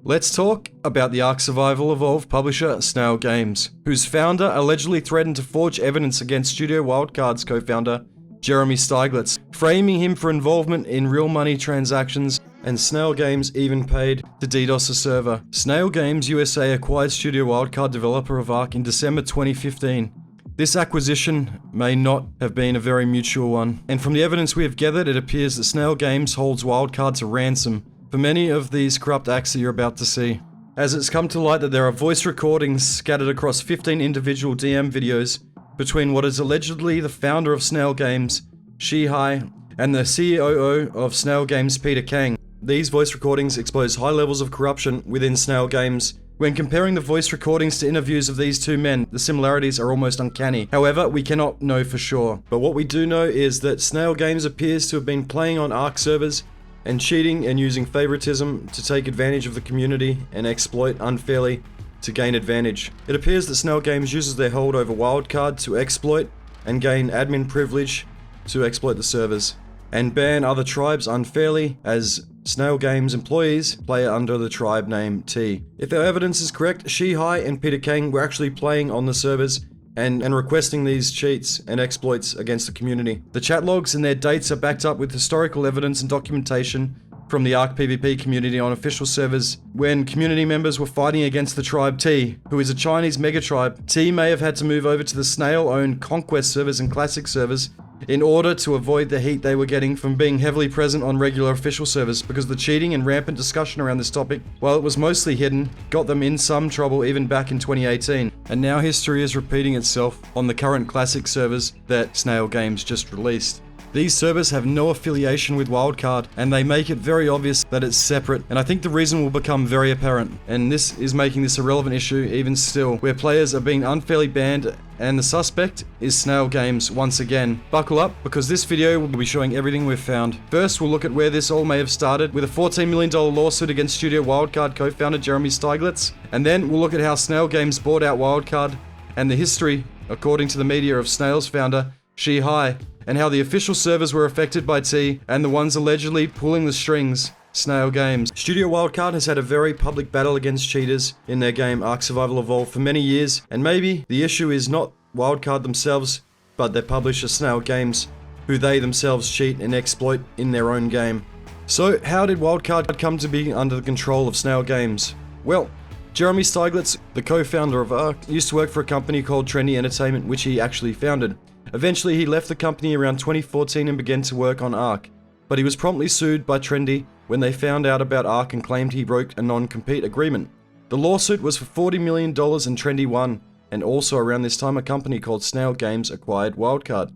Let's talk about the Ark Survival Evolved publisher Snail Games, whose founder allegedly threatened to forge evidence against Studio Wildcard's co-founder Jeremy Steiglitz, framing him for involvement in real money transactions, and Snail Games even paid to DDoS a server. Snail Games USA acquired Studio Wildcard, developer of Ark, in December 2015. This acquisition may not have been a very mutual one, and from the evidence we have gathered, it appears that Snail Games holds Wildcard to ransom for many of these corrupt acts that you're about to see, as it's come to light that there are voice recordings scattered across 15 individual DM videos between what is allegedly the founder of Snail Games, Shi-Hai, and the COO of Snail Games, Peter Kang. These voice recordings expose high levels of corruption within Snail Games. When comparing the voice recordings to interviews of these two men, the similarities are almost uncanny. However, we cannot know for sure. But what we do know is that Snail Games appears to have been playing on Ark servers and cheating and using favoritism to take advantage of the community and exploit unfairly to gain advantage. It appears that Snail Games uses their hold over Wildcard to exploit and gain admin privilege to exploit the servers, and ban other tribes unfairly as Snail Games employees play under the tribe name T. If our evidence is correct, Shi-Hai and Peter Kang were actually playing on the servers and requesting these cheats and exploits against the community. The chat logs and their dates are backed up with historical evidence and documentation from the Ark PvP community on official servers. When community members were fighting against the tribe T, who is a Chinese mega tribe, T may have had to move over to the Snail-owned Conquest servers and Classic servers in order to avoid the heat they were getting from being heavily present on regular official servers, because the cheating and rampant discussion around this topic, while it was mostly hidden, got them in some trouble even back in 2018. And now history is repeating itself on the current Classic servers that Snail Games just released. These servers have no affiliation with Wildcard, and they make it very obvious that it's separate, and I think the reason will become very apparent, and this is making this a relevant issue even still, where players are being unfairly banned, and the suspect is Snail Games once again. Buckle up, because this video will be showing everything we've found. First, we'll look at where this all may have started, with a $14 million lawsuit against Studio Wildcard co-founder Jeremy Steiglitz, and then we'll look at how Snail Games bought out Wildcard, and the history, according to the media, of Snail's founder, Shi-Hai, and how the official servers were affected by T, and the ones allegedly pulling the strings, Snail Games. Studio Wildcard has had a very public battle against cheaters in their game Ark Survival Evolved for many years, and maybe the issue is not Wildcard themselves, but their publisher Snail Games, who they themselves cheat and exploit in their own game. So how did Wildcard come to be under the control of Snail Games? Well, Jeremy Steiglitz, the co-founder of Ark, used to work for a company called Trendy Entertainment, which he actually founded. Eventually, he left the company around 2014 and began to work on Ark, but he was promptly sued by Trendy when they found out about Ark and claimed he broke a non-compete agreement. The lawsuit was for $40 million and Trendy won, and also around this time a company called Snail Games acquired Wildcard.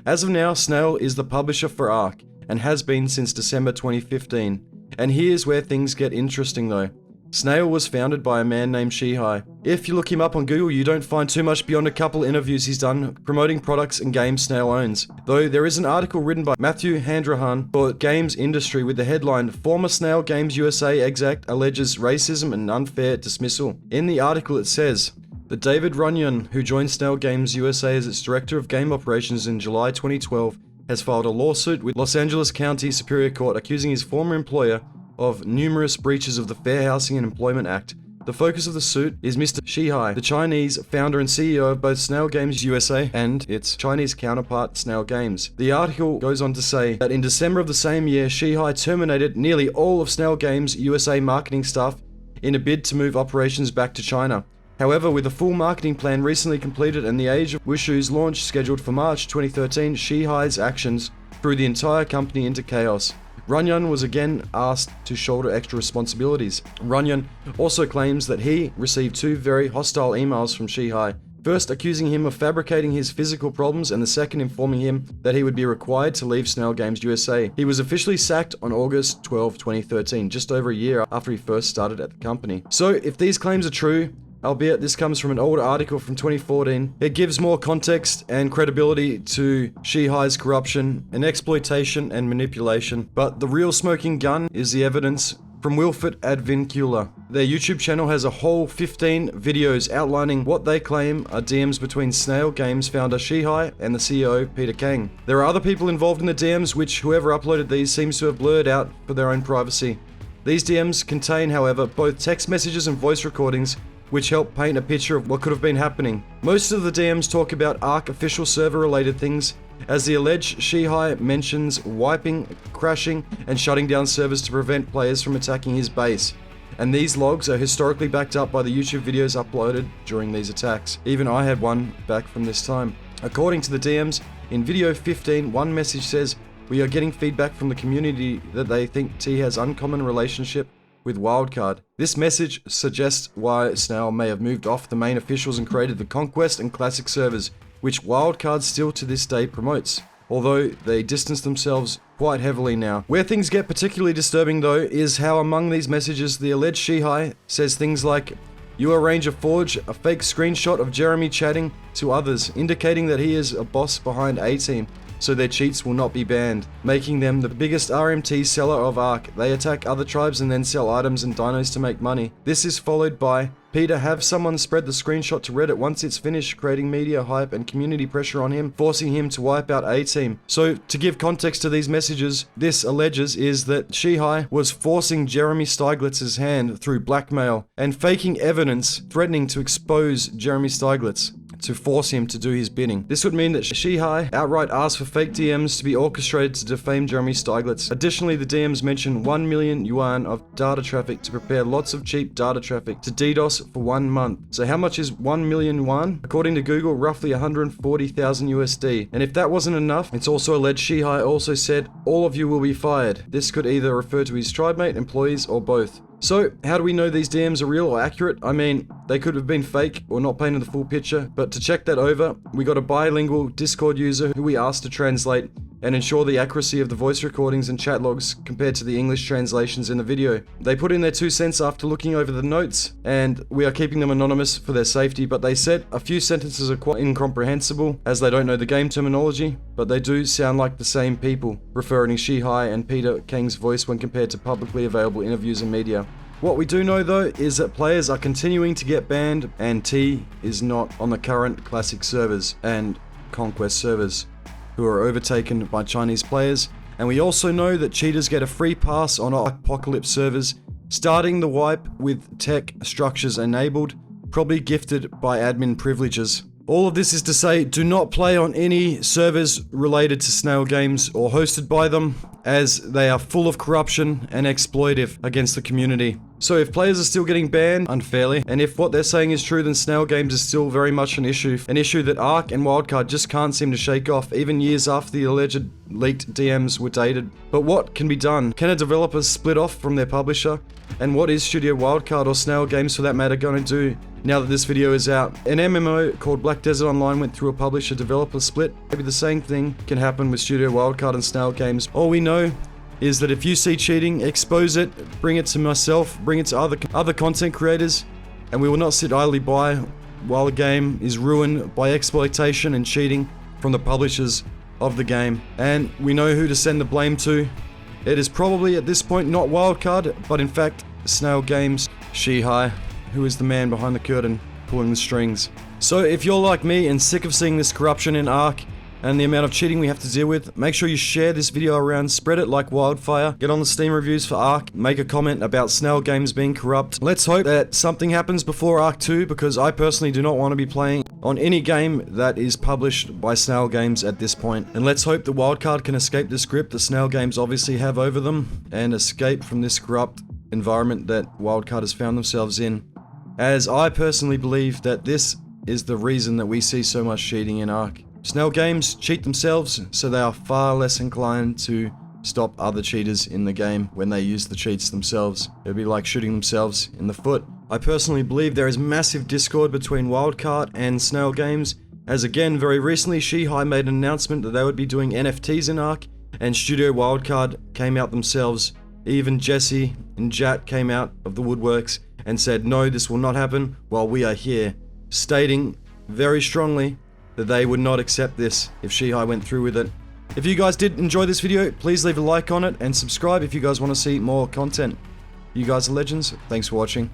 As of now, Snail is the publisher for Ark, and has been since December 2015. And here's where things get interesting though. Snail was founded by a man named Shi-Hai. If you look him up on Google, you don't find too much beyond a couple interviews he's done promoting products and games Snail owns. Though there is an article written by Matthew Handrahan for Games Industry with the headline, "Former Snail Games USA exec alleges racism and unfair dismissal." In the article it says that David Runyon, who joined Snail Games USA as its director of game operations in July 2012, has filed a lawsuit with Los Angeles County Superior Court accusing his former employer of numerous breaches of the Fair Housing and Employment Act. The focus of the suit is Mr. Shi-Hai, the Chinese founder and CEO of both Snail Games USA and its Chinese counterpart Snail Games. The article goes on to say that in December of the same year, Shi-Hai terminated nearly all of Snail Games USA marketing staff in a bid to move operations back to China. However, with a full marketing plan recently completed and the Age of Wushu's launch scheduled for March 2013, Shi-Hai's actions threw the entire company into chaos. Runyon was again asked to shoulder extra responsibilities. Runyon also claims that he received two very hostile emails from Shi-Hai, first accusing him of fabricating his physical problems, and the second informing him that he would be required to leave Snail Games USA. He was officially sacked on August 12, 2013, just over a year after he first started at the company. So if these claims are true, albeit this comes from an older article from 2014, it gives more context and credibility to Shi-Hai's corruption and exploitation and manipulation. But the real smoking gun is the evidence from Wilfred Advincula. Their YouTube channel has a whole 15 videos outlining what they claim are DMs between Snail Games founder Shi-Hai and the CEO Peter Kang. There are other people involved in the DMs which whoever uploaded these seems to have blurred out for their own privacy. These DMs contain, however, both text messages and voice recordings, which help paint a picture of what could have been happening. Most of the DMs talk about ARK official server related things, as the alleged Shihai mentions wiping, crashing, and shutting down servers to prevent players from attacking his base. And these logs are historically backed up by the YouTube videos uploaded during these attacks. Even I had one back from this time. According to the DMs, in video 15, one message says, "We are getting feedback from the community that they think T has uncommon relationship with Wildcard." This message suggests why Snail may have moved off the main officials and created the Conquest and Classic servers, which Wildcard still to this day promotes, although they distance themselves quite heavily now. Where things get particularly disturbing though is how among these messages the alleged Shihai says things like, "You arrange a forge," a fake screenshot of Jeremy chatting to others, indicating that he is a boss behind A-Team, so their cheats will not be banned, making them the biggest RMT seller of ARK. They attack other tribes and then sell items and dinos to make money. This is followed by, "Peter, have someone spread the screenshot to Reddit once it's finished," creating media hype and community pressure on him, forcing him to wipe out A-Team. So, to give context to these messages, this alleges is that Shihai was forcing Jeremy Steiglitz's hand through blackmail and faking evidence threatening to expose Jeremy Steiglitz to force him to do his bidding. This would mean that Shihai outright asked for fake DMs to be orchestrated to defame Jeremy Steiglitz. Additionally, the DMs mention 1 million yuan of data traffic to prepare lots of cheap data traffic to DDoS for 1 month. So how much is 1 million yuan? According to Google, roughly 140,000 USD. And if that wasn't enough, it's also alleged Shihai also said, "All of you will be fired." This could either refer to his tribemate, employees, or both. So, how do we know these DMs are real or accurate? I mean, they could have been fake or not painted the full picture, but to check that over, we got a bilingual Discord user who we asked to translate and ensure the accuracy of the voice recordings and chat logs compared to the English translations in the video. They put in their 2 cents after looking over the notes, and we are keeping them anonymous for their safety, but they said a few sentences are quite incomprehensible as they don't know the game terminology, but they do sound like the same people, referring to Shihai and Peter Kang's voice when compared to publicly available interviews and media. What we do know though is that players are continuing to get banned, and T is not on the current Classic servers and Conquest servers, who are overtaken by Chinese players, and we also know that cheaters get a free pass on Apocalypse servers, starting the wipe with tech structures enabled, probably gifted by admin privileges. All of this is to say, do not play on any servers related to Snail Games or hosted by them, as they are full of corruption and exploitive against the community. So if players are still getting banned unfairly, and if what they're saying is true, then Snail Games is still very much an issue that ARK and Wildcard just can't seem to shake off, even years after the alleged leaked DMs were dated. But what can be done? Can a developer split off from their publisher? And what is Studio Wildcard or Snail Games for that matter going to do now that this video is out? An MMO called Black Desert Online went through a publisher-developer split. Maybe the same thing can happen with Studio Wildcard and Snail Games. All we know is that if you see cheating, expose it, bring it to myself, bring it to other content creators, and we will not sit idly by while the game is ruined by exploitation and cheating from the publishers of the game. And we know who to send the blame to. It is probably at this point not Wildcard, but in fact Snail Games, Shihai, who is the man behind the curtain pulling the strings. So if you're like me and sick of seeing this corruption in ARK and the amount of cheating we have to deal with, make sure you share this video around, spread it like wildfire, get on the Steam reviews for ARK, make a comment about Snail Games being corrupt. Let's hope that something happens before ARK 2, because I personally do not want to be playing on any game that is published by Snail Games at this point. And let's hope that Wildcard can escape this grip that Snail Games obviously have over them, and escape from this corrupt environment that Wildcard has found themselves in, as I personally believe that this is the reason that we see so much cheating in ARK. Snail Games cheat themselves, so they are far less inclined to stop other cheaters in the game when they use the cheats themselves. It would be like shooting themselves in the foot. I personally believe there is massive discord between Wildcard and Snail Games, as again, very recently Shihai made an announcement that they would be doing NFTs in ARK, and Studio Wildcard came out themselves. Even Jesse and Jat came out of the woodworks and said, no, this will not happen while we are here, stating very strongly that they would not accept this if Shihai went through with it. If you guys did enjoy this video, please leave a like on it and subscribe if you guys want to see more content. You guys are legends. Thanks for watching.